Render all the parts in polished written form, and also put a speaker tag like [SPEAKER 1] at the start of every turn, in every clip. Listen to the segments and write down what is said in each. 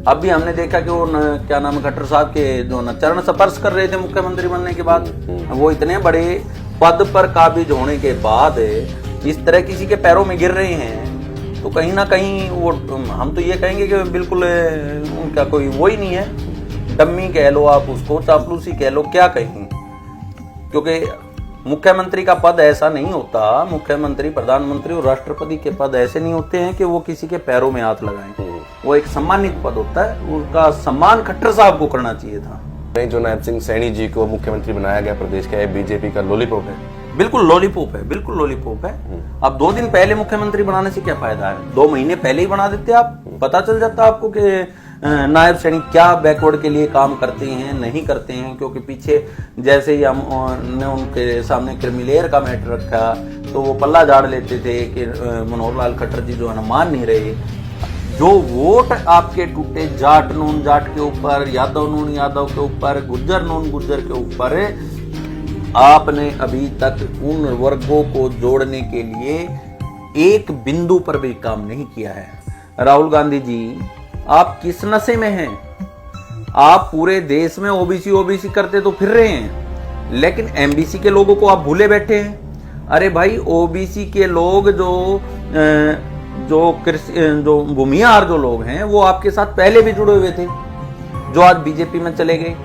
[SPEAKER 1] अभी हमने देखा कि वो क्या नाम है खट्टर साहब के जो न चरण स्पर्श कर रहे थे मुख्यमंत्री बनने के बाद, वो इतने बड़े पद पर काबिज होने के बाद इस तरह किसी के पैरों में गिर रहे हैं, तो कहीं ना कहीं वो हम तो ये कहेंगे कि बिल्कुल उनका कोई वो ही नहीं है, डम्मी कह लो आप उसको, चापलूसी कह लो, क्या कहें। क्योंकि मुख्यमंत्री का पद ऐसा नहीं होता, मुख्यमंत्री, प्रधानमंत्री और राष्ट्रपति के पद ऐसे नहीं होते हैं कि वो किसी के पैरों में हाथ लगाएं। वो एक सम्मानित पद होता है, उनका सम्मान खट्टर साहब को करना चाहिए था।
[SPEAKER 2] जो नायब सिंह सैनी जी को मुख्यमंत्री बनाया गया प्रदेश का, बीजेपी का लॉलीपॉप है।
[SPEAKER 1] बिल्कुल लॉलीपॉप है, बिल्कुल लॉलीपॉप है। अब 2 दिन पहले मुख्यमंत्री बनाने से क्या फायदा है, 2 महीने पहले ही बना देते आप, पता चल जाता आपको कि नायब सैनी क्या बैकवर्ड के लिए काम करते हैं, नहीं करते हैं। क्योंकि पीछे जैसे ही हमने उनके सामने क्रिमिलेयर का मैटर रखा तो वो पल्ला झाड़ लेते थे कि मनोहर लाल खट्टर जी जो है ना मान नहीं रहे। जो वोट आपके टूटे जाट नून जाट के ऊपर, यादव नून यादव के ऊपर, गुज्जर नून गुज्जर के ऊपर, आपने अभी तक उन वर्गों को जोड़ने के लिए एक बिंदु पर भी काम नहीं किया है। राहुल गांधी जी, आप किस नशे में हैं? आप पूरे देश में ओबीसी ओबीसी करते तो फिर रहे हैं, लेकिन एमबीसी के लोगों को आप भूले बैठे हैं। अरे भाई, ओबीसी के लोग जो भूमिहार जो लोग हैं वो आपके साथ पहले भी जुड़े हुए थे, जो आज बीजेपी में चले गए।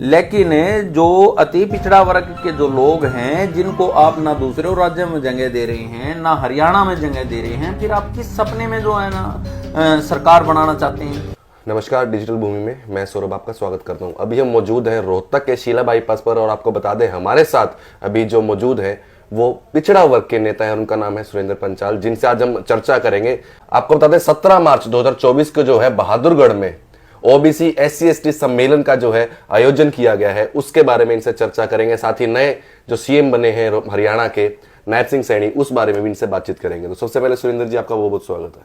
[SPEAKER 1] लेकिन जो अति पिछड़ा वर्ग के जो लोग हैं, जिनको आप ना दूसरे राज्यों में जगह दे रहे हैं, ना हरियाणा में जगह दे रहे हैं, फिर आप किस सपने में जो है ना सरकार बनाना चाहते हैं।
[SPEAKER 2] नमस्कार, डिजिटल भूमि में मैं सौरभ आपका स्वागत करता हूं। अभी हम मौजूद हैं रोहतक के शीला बाईपास पर, और आपको बता दें हमारे साथ अभी जो मौजूद है वो पिछड़ा वर्ग के नेता है, उनका नाम है सुरेंद्र पंचाल, जिनसे आज हम चर्चा करेंगे। आपको बता दें 17 मार्च 2024 को जो है बहादुरगढ़ में ओबीसी SC ST सम्मेलन का जो है आयोजन किया गया है, उसके बारे में इनसे चर्चा करेंगे। साथ ही नए जो सीएम बने हैं हरियाणा के, नायब सिंह सैनी, उस बारे में भी इनसे बातचीत करेंगे। तो सबसे पहले सुरेंद्र जी, आपका बहुत बहुत स्वागत है।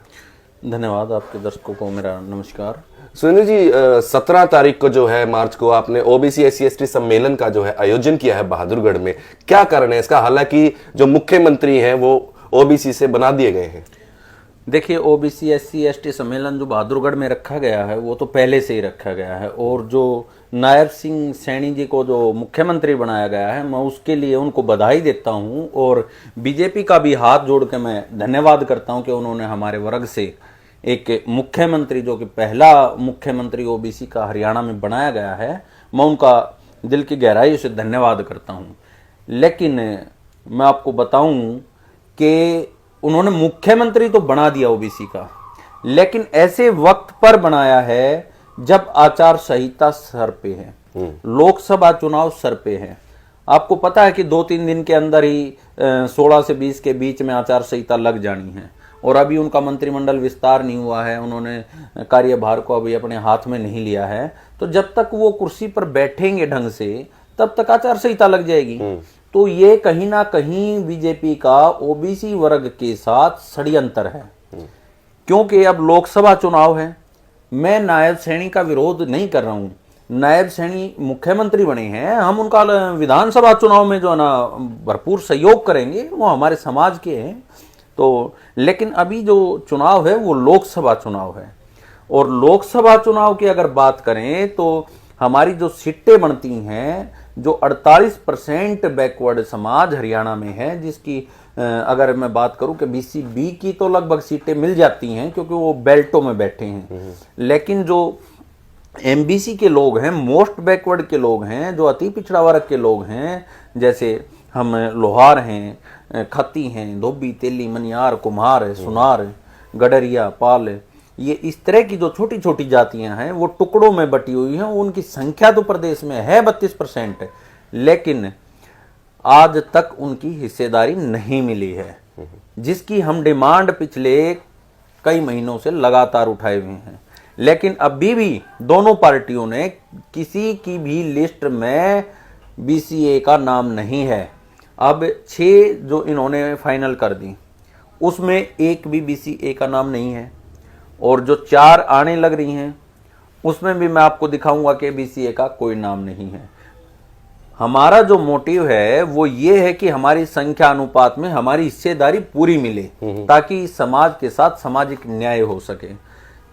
[SPEAKER 1] धन्यवाद। आपके दर्शकों को मेरा नमस्कार।
[SPEAKER 2] सुरेंद्र जी, 17 तारीख को जो है मार्च को आपने ओबीसी SC ST सम्मेलन का जो है आयोजन किया है बहादुरगढ़ में, क्या कारण है इसका? हालांकि जो मुख्यमंत्री हैं वो ओबीसी से बना दिए गए हैं।
[SPEAKER 1] देखिए, ओबीसी SC ST सम्मेलन जो बहादुरगढ़ में रखा गया है वो तो पहले से ही रखा गया है, और जो नायब सिंह सैनी जी को जो मुख्यमंत्री बनाया गया है, मैं उसके लिए उनको बधाई देता हूं, और बीजेपी का भी हाथ जोड़ के मैं धन्यवाद करता हूं कि उन्होंने हमारे वर्ग से एक मुख्यमंत्री, जो कि पहला मुख्यमंत्री ओबीसी का हरियाणा में बनाया गया है, मैं उनका दिल की गहराई से धन्यवाद करता हूं। लेकिन मैं आपको बताऊं कि उन्होंने मुख्यमंत्री तो बना दिया ओबीसी का, लेकिन ऐसे वक्त पर बनाया है जब आचार संहिता सर पे है, लोकसभा चुनाव सर पे है। आपको पता है कि 2-3 दिन के अंदर ही 16 से 20 के बीच में आचार संहिता लग जानी है, और अभी उनका मंत्रिमंडल विस्तार नहीं हुआ है, उन्होंने कार्यभार को अभी अपने हाथ में नहीं लिया है। तो जब तक वो कुर्सी पर बैठेंगे ढंग से, तब तक आचार संहिता लग जाएगी। तो ये कहीं ना कहीं बीजेपी का ओबीसी वर्ग के साथ षड्यंत्र है, क्योंकि अब लोकसभा चुनाव है। मैं नायब सैनी का विरोध नहीं कर रहा हूं, नायब सैनी मुख्यमंत्री बने हैं, हम उनका विधानसभा चुनाव में जो है ना भरपूर सहयोग करेंगे, वो हमारे समाज के हैं। तो लेकिन अभी जो चुनाव है वो लोकसभा चुनाव है, और लोकसभा चुनाव की अगर बात करें तो हमारी जो सीटें बनती हैं, जो 48% बैकवर्ड समाज हरियाणा में है, जिसकी अगर मैं बात करूं कि BCB की तो लगभग सीटें मिल जाती हैं क्योंकि वो बेल्टों में बैठे हैं, लेकिन जो MBC के लोग हैं, मोस्ट बैकवर्ड के लोग हैं, जो अति पिछड़ा वर्ग के लोग हैं, जैसे हम लोहार हैं, खत्ती हैं, धोबी, तेली, मनियार, कुम्हार, सुनार, गडरिया, पाल, ये इस तरह की जो छोटी छोटी जातियां हैं वो टुकड़ों में बटी हुई हैं। उनकी संख्या तो प्रदेश में है 32%, लेकिन आज तक उनकी हिस्सेदारी नहीं मिली है, जिसकी हम डिमांड पिछले कई महीनों से लगातार उठाए हुए हैं। लेकिन अभी भी दोनों पार्टियों ने किसी की भी लिस्ट में BCA का नाम नहीं है। अब 6 जो इन्होंने फाइनल कर दी, उसमें एक भी BCA का नाम नहीं है, और जो 4 आने लग रही हैं उसमें भी मैं आपको दिखाऊंगा कि BCA का कोई नाम नहीं है। हमारा जो मोटिव है वो ये है कि हमारी संख्या अनुपात में हमारी हिस्सेदारी पूरी मिले, ताकि समाज के साथ सामाजिक न्याय हो सके।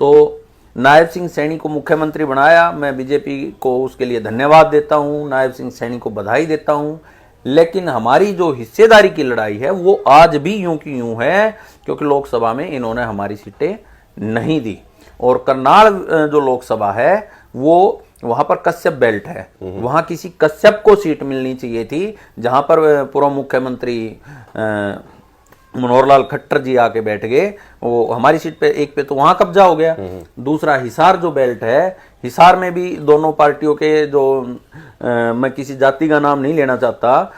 [SPEAKER 1] तो नायब सिंह सैनी को मुख्यमंत्री बनाया, मैं बीजेपी को उसके लिए धन्यवाद देता हूं, नायब सिंह सैनी को बधाई देता हूं। लेकिन हमारी जो हिस्सेदारी की लड़ाई है वो आज भी यूं की यूं है, क्योंकि लोकसभा में इन्होंने हमारी सीटें नहीं दी। और करनाल जो लोकसभा है वो वहां पर कश्यप बेल्ट है, वहां किसी कश्यप को सीट मिलनी चाहिए थी, जहां पर पूर्व मुख्यमंत्री मनोहर लाल खट्टर जी आके बैठ गए। वो हमारी सीट पे एक पे तो वहां कब्जा हो गया। दूसरा हिसार जो बेल्ट है, हिसार में भी दोनों पार्टियों के जो मैं किसी जाति का नाम नहीं लेना चाहता,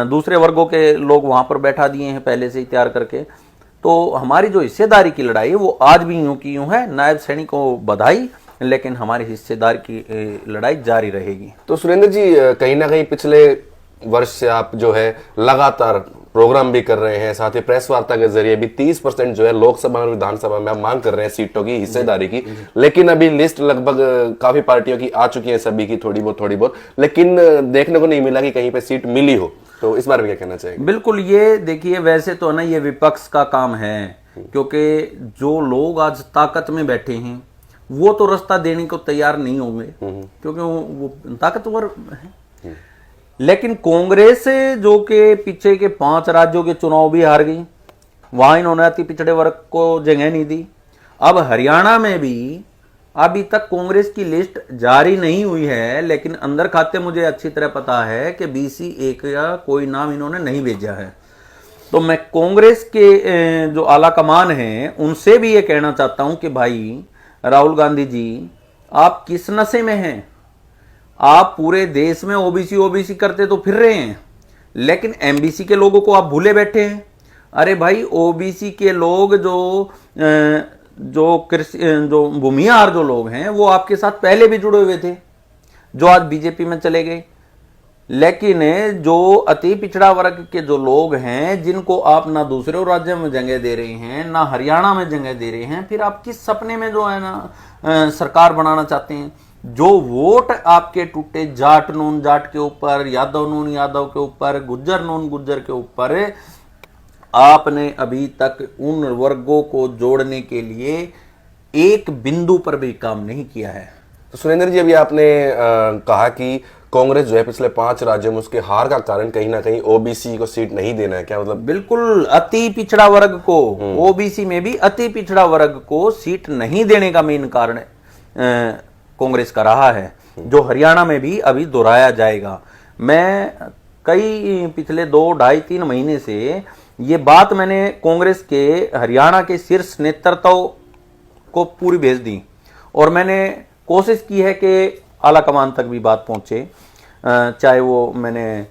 [SPEAKER 1] दूसरे वर्गों के लोग वहां पर बैठा दिए हैं पहले से ही तैयार करके। तो हमारी जो हिस्सेदारी की लड़ाई है वो आज भी यूं की यूं है। नायब सैनी को बधाई, लेकिन हमारी हिस्सेदारी की लड़ाई जारी रहेगी।
[SPEAKER 2] तो सुरेंद्र जी, कहीं ना कहीं पिछले वर्ष से आप जो है लगातार प्रोग्राम भी कर रहे हैं, साथ ही प्रेस वार्ता के जरिए भी 30% जो है लोकसभा और विधानसभा में आप मांग कर रहे हैं सीटों की हिस्सेदारी की। लेकिन अभी लिस्ट लगभग काफी पार्टियों की आ चुकी है, सभी की थोड़ी बहुत, लेकिन देखने को नहीं मिला कि कहीं पे सीट मिली हो। तो इस बारे में क्या कहना चाहेंगे?
[SPEAKER 1] बिल्कुल, ये देखिए, वैसे तो ना ये विपक्ष का काम है, क्योंकि जो लोग आज ताकत में बैठे हैं वो तो रास्ता देने को तैयार नहीं होंगे, क्योंकि वो ताकतवर है। लेकिन कांग्रेस जो के पीछे के 5 राज्यों के चुनाव भी हार गई, वहां इन्होंने अति पिछड़े वर्ग को जगह नहीं दी। अब हरियाणा में भी अभी तक कांग्रेस की लिस्ट जारी नहीं हुई है, लेकिन अंदर खाते मुझे अच्छी तरह पता है कि BC 1 का कोई नाम इन्होंने नहीं भेजा है। तो मैं कांग्रेस के जो आला कमान है उनसे भी ये कहना चाहता हूं कि भाई राहुल गांधी जी, आप किस नशे में हैं? आप पूरे देश में ओबीसी करते तो फिर रहे हैं, लेकिन MBC के लोगों को आप भूले बैठे हैं। अरे भाई, OBC के लोग जो भूमिहार जो लोग हैं वो आपके साथ पहले भी जुड़े हुए थे, जो आज बीजेपी में चले गए। लेकिन जो अति पिछड़ा वर्ग के जो लोग हैं, जिनको आप ना दूसरे राज्यों में जगह दे रहे हैं, ना हरियाणा में जगह दे रहे हैं, फिर आप किस सपने में जो है ना सरकार बनाना चाहते हैं? जो वोट आपके टूटे जाट नून जाट के ऊपर, यादव नून यादव के ऊपर, गुज्जर नून गुज्जर के ऊपर, आपने अभी तक उन वर्गों को जोड़ने के लिए एक बिंदु पर भी काम नहीं किया है।
[SPEAKER 2] तो सुरेंद्र जी, अभी आपने कहा कि कांग्रेस जो है पिछले 5 राज्यों में उसके हार का कारण कहीं ना कहीं OBC को सीट नहीं देना है, क्या मतलब?
[SPEAKER 1] बिल्कुल, अति पिछड़ा वर्ग को, OBC में भी अति पिछड़ा वर्ग को सीट नहीं देने का मेन कारण कांग्रेस का रहा है, जो हरियाणा में भी अभी दोहराया जाएगा। मैं कई पिछले 2, 2.5, 3 महीने से ये बात मैंने कांग्रेस के हरियाणा के शीर्ष नेतृत्व को पूरी भेज दी, और मैंने कोशिश की है कि आला कमान तक भी बात पहुंचे, चाहे वो मैंने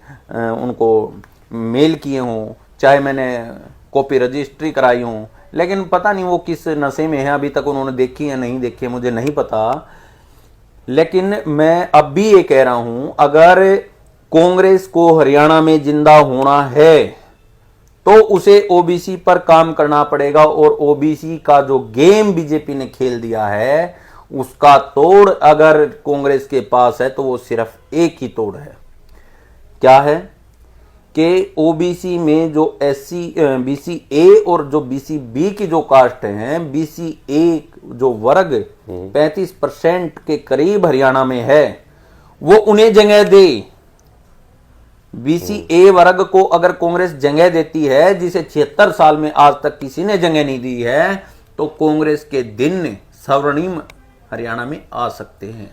[SPEAKER 1] उनको मेल किए हों, चाहे मैंने कॉपी रजिस्ट्री कराई हों, लेकिन पता नहीं वो किस नशे में है, अभी तक उन्होंने देखी या नहीं देखी मुझे नहीं पता। लेकिन मैं अब भी ये कह रहा हूं, अगर कांग्रेस को हरियाणा में जिंदा होना है तो उसे OBC पर काम करना पड़ेगा, और OBC का जो गेम बीजेपी ने खेल दिया है उसका तोड़ अगर कांग्रेस के पास है तो वो सिर्फ एक ही तोड़ है। क्या है कि OBC में जो BC A और जो BC B की जो कास्ट हैं, BC A जो वर्ग 35% के करीब हरियाणा में है, वो उन्हें जगह दे। BC A वर्ग को अगर कांग्रेस जगह देती है, जिसे 76 साल में आज तक किसी ने जगह नहीं दी है, तो कांग्रेस के दिन स्वर्णिम हरियाणा में आ सकते हैं।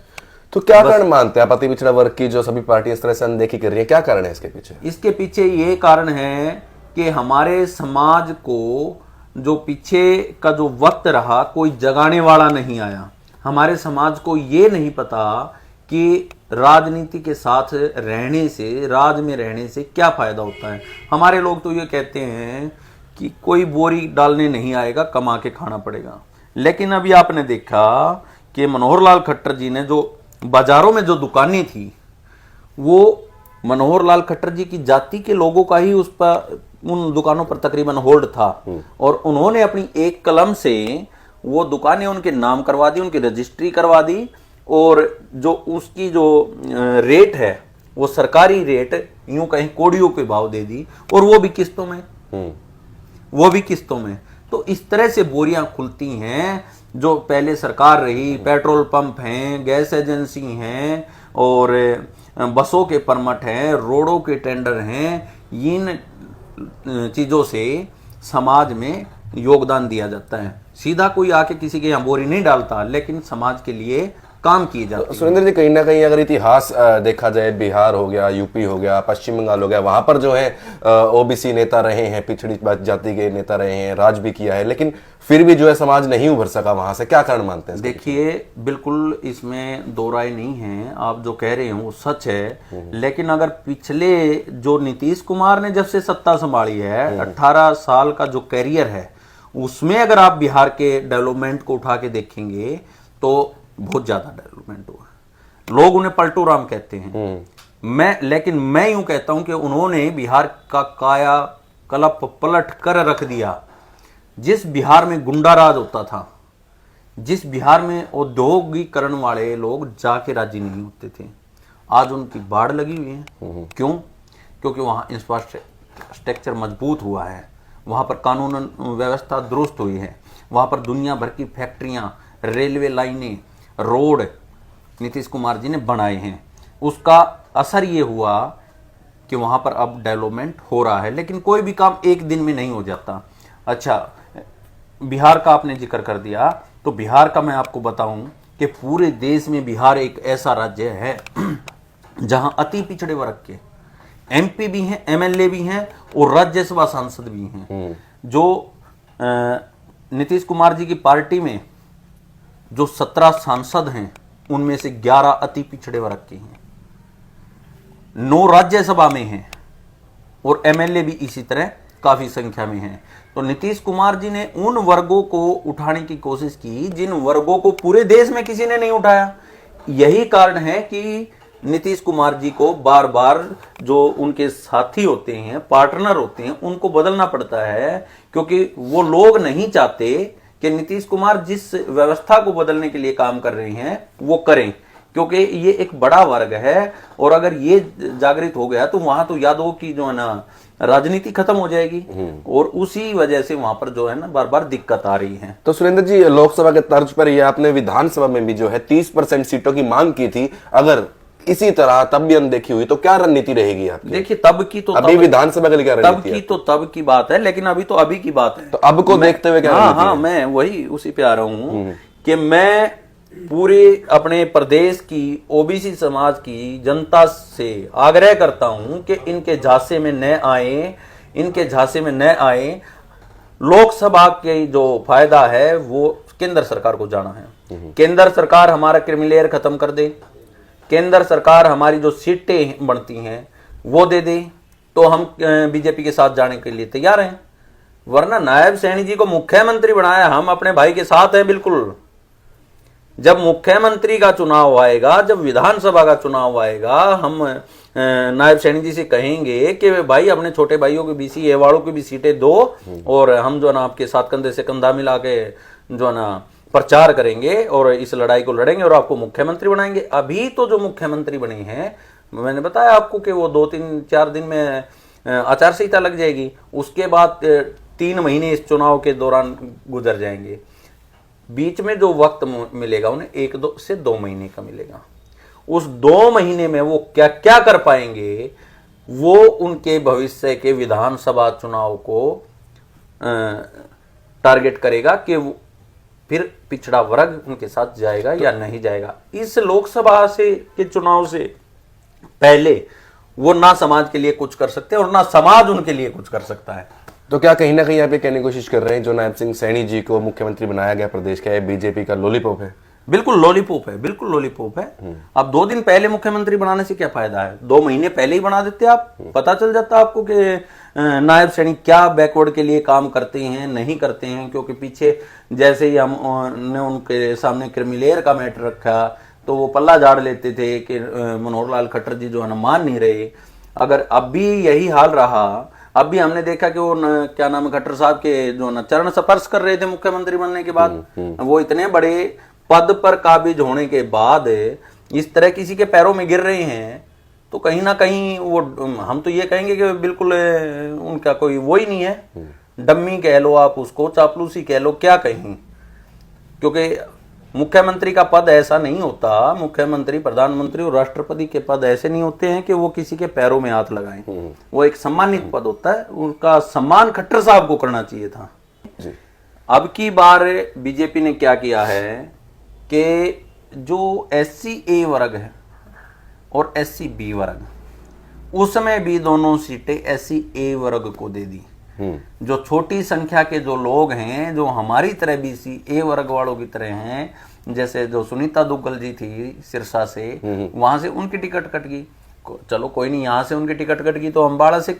[SPEAKER 2] तो क्या कारण मानते हैं आप अति पिछड़ा वर्ग की जो सभी पार्टी इस तरह से अनदेखी कर रही है? क्या कारण है इसके पीछे?
[SPEAKER 1] इसके पीछे ये कारण है कि हमारे समाज को जो पीछे का जो वक्त रहा, कोई जगाने वाला नहीं आया। हमारे समाज को ये नहीं पता कि राजनीति के साथ रहने से, राज में रहने से क्या फायदा होता है। हमारे लोग तो ये कहते हैं कि कोई बोरी डालने नहीं आएगा, कमा के खाना पड़ेगा। लेकिन अभी आपने देखा कि मनोहर लाल खट्टर जी ने जो बाजारों में जो दुकानें थी, वो मनोहर लाल खट्टर जी की जाति के लोगों का ही उस पर, उन दुकानों पर तकरीबन होल्ड था, और उन्होंने अपनी एक कलम से वो दुकानें उनके नाम करवा दी, उनकी रजिस्ट्री करवा दी, और जो उसकी जो रेट है वो सरकारी रेट यूं कहीं कोड़ियों के भाव दे दी, और वो भी किस्तों में, वो भी किस्तों में। तो इस तरह से बोरियां खुलती हैं जो पहले सरकार रही, पेट्रोल पंप हैं, गैस एजेंसी हैं और बसों के परमिट हैं, रोडों के टेंडर हैं, इन चीज़ों से समाज में योगदान दिया जाता है। सीधा कोई आके किसी के यहाँ बोरी नहीं डालता, लेकिन समाज के लिए काम किए जाते हैं।
[SPEAKER 2] सुरेंद्र जी, कहीं ना कहीं अगर इतिहास देखा जाए, बिहार हो गया, यूपी हो गया, पश्चिम बंगाल हो गया, वहां पर जो है ओबीसी नेता रहे हैं, पिछड़ी जाति के नेता रहे हैं, राज भी किया है, लेकिन फिर भी जो है समाज नहीं उभर सका वहां से। क्या कारण मानते हैं?
[SPEAKER 1] देखिए, बिल्कुल इसमें दो राय नहीं है, आप जो कह रहे हो वो सच है। लेकिन अगर पिछले जो नीतीश कुमार ने जब से सत्ता संभाली है, 18 साल का जो कैरियर है, उसमें अगर आप बिहार के डेवलपमेंट को उठा के देखेंगे तो बहुत ज्यादा डेवलपमेंट हुआ। लोग उन्हें पलटू राम कहते हैं, लेकिन मैं यूं कहता हूं कि उन्होंने बिहार का काया कलप पलट कर रख दिया। जिस बिहार में गुंडा राज होता था, जिस बिहार में औद्योगिकरण वाले लोग जाके राजी नहीं होते थे, आज उनकी बाढ़ लगी हुई है। क्यों? क्योंकि वहां इंफ्रास्ट्रक्चर मजबूत हुआ है, वहां पर कानून व्यवस्था दुरुस्त हुई है, वहां पर दुनिया भर की फैक्ट्रियां, रेलवे लाइनें, रोड नीतीश कुमार जी ने बनाए हैं। उसका असर ये हुआ कि वहां पर अब डेवलपमेंट हो रहा है। लेकिन कोई भी काम एक दिन में नहीं हो जाता। अच्छा, बिहार का आपने जिक्र कर दिया, तो बिहार का मैं आपको बताऊं कि पूरे देश में बिहार एक ऐसा राज्य है जहां अति पिछड़े वर्ग के एमपी भी हैं, एमएलए भी हैं और राज्यसभा सांसद भी हैं। जो नीतीश कुमार जी की पार्टी में जो 17 सांसद हैं, उनमें से 11 अति पिछड़े वर्ग के हैं, 9 राज्यसभा में हैं और एमएलए भी इसी तरह काफी संख्या में हैं। तो नीतीश कुमार जी ने उन वर्गों को उठाने की कोशिश की जिन वर्गों को पूरे देश में किसी ने नहीं उठाया। यही कारण है कि नीतीश कुमार जी को बार बार जो उनके साथी होते हैं, पार्टनर होते हैं, उनको बदलना पड़ता है, क्योंकि वो लोग नहीं चाहते कि नीतीश कुमार जिस व्यवस्था को बदलने के लिए काम कर रहे हैं वो करें, क्योंकि ये एक बड़ा वर्ग है और अगर ये जागृत हो गया तो वहां तो यादव की जो है ना राजनीति खत्म हो जाएगी और उसी वजह से वहां पर जो है ना बार बार दिक्कत आ रही है।
[SPEAKER 2] तो सुरेंद्र जी, लोकसभा के तर्ज पर ये आपने विधानसभा में भी जो है 30% सीटों की मांग की थी। अगर इसी तरह तब भी अनदेखी हुई तो क्या रणनीति रहेगी आपकी?
[SPEAKER 1] देखिए, तब की तो
[SPEAKER 2] अभी विधानसभा के लिए क्या रणनीति है?
[SPEAKER 1] तब की बात है, लेकिन अभी तो अभी की बात है।
[SPEAKER 2] तो अब को देखते हुए क्या रणनीति है?
[SPEAKER 1] मैं वही उसी पे आ रहा हूँ कि मैं पूरे अपने प्रदेश की ओबीसी समाज की जनता से आग्रह करता हूं कि इनके झांसे में न आए, इनके झांसे में न आए। लोकसभा के जो फायदा है वो केंद्र सरकार को जाना है। केंद्र सरकार हमारा क्रिमिलेयर खत्म कर दे, केंद्र सरकार हमारी जो सीटें बढ़ती हैं वो दे दे, तो हम बीजेपी के साथ जाने के लिए तैयार हैं। वरना नायब सैनी जी को मुख्यमंत्री बनाया, हम अपने भाई के साथ हैं बिल्कुल। जब मुख्यमंत्री का चुनाव आएगा, जब विधानसभा का चुनाव आएगा, हम नायब सैनी जी से कहेंगे कि भाई अपने छोटे भाइयों के बीसी ए वालों की भी सीटें दो और हम जो है ना आपके साथ कंधे से कंधा मिला के जो है ना प्रचार करेंगे और इस लड़ाई को लड़ेंगे और आपको मुख्यमंत्री बनाएंगे। अभी तो जो मुख्यमंत्री बने हैं, मैंने बताया आपको कि वो 2-3-4 दिन में आचार संहिता लग जाएगी। उसके बाद 3 महीने इस चुनाव के दौरान गुजर जाएंगे। बीच में जो वक्त मिलेगा उन्हें 1 से 2 महीने का मिलेगा। उस 2 महीने में वो क्या क्या कर पाएंगे, वो उनके भविष्य के विधानसभा चुनाव को टारगेट करेगा कि वो फिर पिछड़ा वर्ग उनके साथ जाएगा या नहीं जाएगा। इस लोकसभा से के चुनाव से पहले वो ना समाज के लिए कुछ कर सकते हैं और ना समाज उनके लिए कुछ कर सकता है।
[SPEAKER 2] तो क्या कहीं ना कहीं आप ये कहने की कोशिश कर रहे हैं जो नायब सिंह सैनी जी को मुख्यमंत्री बनाया गया प्रदेश का, बीजेपी का लॉलीपॉप है?
[SPEAKER 1] बिल्कुल लॉलीपॉप है, बिल्कुल लॉलीपॉप है। अब 2 दिन पहले मुख्यमंत्री बनाने से क्या फायदा है? 2 महीने पहले ही बना देते आप, पता चल जाता आपको कि नायब सैनी क्या बैकवर्ड के लिए काम करते हैं, नहीं करते हैं। क्योंकि पीछे जैसे ही हमने उनके सामने क्रिमिलेयर का मैटर रखा तो वो पल्ला झाड़ लेते थे कि मनोहर लाल खट्टर जी जो है ना मान नहीं रहे। अगर अब भी यही हाल रहा, अब भी हमने देखा कि वो क्या नाम है खट्टर साहब के जो ना चरण स्पर्श कर रहे थे मुख्यमंत्री बनने के बाद। वो इतने बड़े पद पर काबिज होने के बाद इस तरह किसी के पैरों में गिर रहे हैं, तो कहीं ना कहीं वो हम तो ये कहेंगे कि बिल्कुल उनका कोई वो ही नहीं है, डम्मी कह लो आप उसको, चापलूसी कह लो, क्या कहीं। क्योंकि मुख्यमंत्री का पद ऐसा नहीं होता, मुख्यमंत्री, प्रधानमंत्री और राष्ट्रपति के पद ऐसे नहीं होते हैं कि वो किसी के पैरों में हाथ लगाएं। वो एक सम्मानित पद होता है, उनका सम्मान खट्टर साहब को करना चाहिए था
[SPEAKER 2] जी।
[SPEAKER 1] अब की बार बीजेपी ने क्या किया है कि जो SC-A वर्ग है और SC-B वर्ग, उसमें भी दोनों सीटें SC-A वर्ग को दे दी। जो छोटी संख्या के जो लोग हैं, जो हमारी तरह BC-A वर्ग वालों की तरह हैं, जैसे जो सुनीता दुग्गल जी थी सिरसा से, वहां से उनकी टिकट कट गई। चलो कोई नहीं, यहाँ से उनकी टिकट कट गई तो अम्बाड़ा से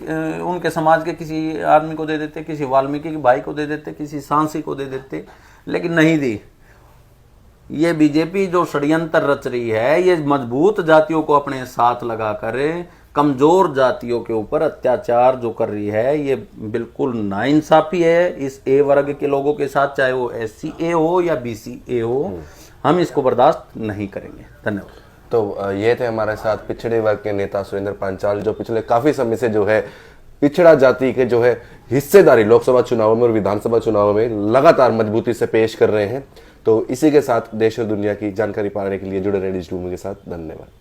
[SPEAKER 1] उनके समाज के किसी आदमी को दे देते, किसी वाल्मीकि के भाई को दे देते, किसी सांसी को दे देते, लेकिन नहीं दी। ये बीजेपी जो षड्यंत्र रच रही है, ये मजबूत जातियों को अपने साथ लगाकर कमजोर जातियों के ऊपर अत्याचार जो कर रही है, ये बिल्कुल नाइंसाफी है इस A वर्ग के लोगों के साथ, चाहे वो SC-A हो या BC-A हो। हम इसको बर्दाश्त नहीं करेंगे। धन्यवाद।
[SPEAKER 2] तो ये थे हमारे साथ पिछड़े वर्ग के नेता सुरेंद्र पांचाल, जो पिछले काफी समय से जो है पिछड़ा जाति के जो है हिस्सेदारी लोकसभा चुनावों में और विधानसभा चुनावों में लगातार मजबूती से पेश कर रहे हैं। तो इसी के साथ देश और दुनिया की जानकारी पाने के लिए जुड़े रहे डिजिटल भूमि के साथ। धन्यवाद।